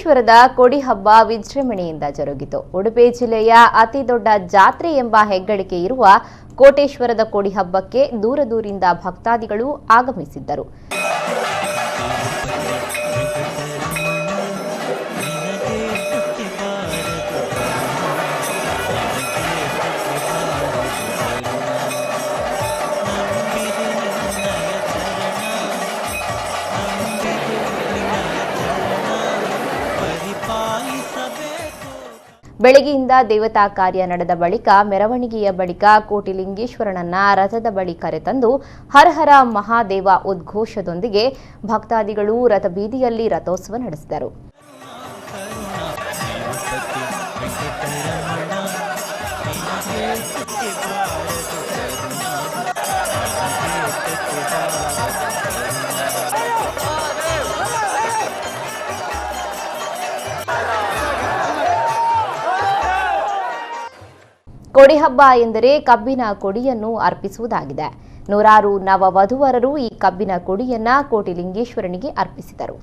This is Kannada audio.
ಕೋಟೇಶ್ವರದ ಕೊಡಿ ಹಬ್ಬ ವಿಜೃಂಭಣೆಯಿಂದ ಜರುಗಿತು. ಉಡುಪಿ ಜಿಲ್ಲೆಯ ಅತಿ ದೊಡ್ಡ ಜಾತ್ರೆ ಎಂಬ ಹೆಗ್ಗಳಿಕೆ ಇರುವ ಕೋಟೇಶ್ವರದ ಕೊಡಿ ಹಬ್ಬಕ್ಕೆ ದೂರದೂರಿಂದ ಭಕ್ತಾದಿಗಳು ಆಗಮಿಸಿದ್ದರು. ಬೆಳಗ್ಗೆಯಿಂದ ದೇವತಾ ಕಾರ್ಯ ನಡೆದ ಬಳಿಕ ಮೆರವಣಿಗೆಯ ಬಳಿಕ ಕೋಟಿಲಿಂಗೇಶ್ವರನನ್ನ ರಥದ ಬಳಿ ಕರೆತಂದು ಹರ ಹರ ಮಹಾದೇವ ಉದ್ಘೋಷದೊಂದಿಗೆ ಭಕ್ತಾದಿಗಳು ರಥಬೀದಿಯಲ್ಲಿ ರಥೋತ್ಸವ ನಡೆಸಿದರು. ಕೊಡಿ ಹಬ್ಬ ಎಂದರೆ ಕಬ್ಬಿನ ಕೊಡಿಯನ್ನು ಅರ್ಪಿಸುವುದಾಗಿದೆ. ನೂರಾರು ನವವಧುವರರು ಈ ಕಬ್ಬಿನ ಕೊಡಿಯನ್ನ ಕೋಟಿಲಿಂಗೇಶ್ವರನಿಗೆ ಅರ್ಪಿಸಿದರು.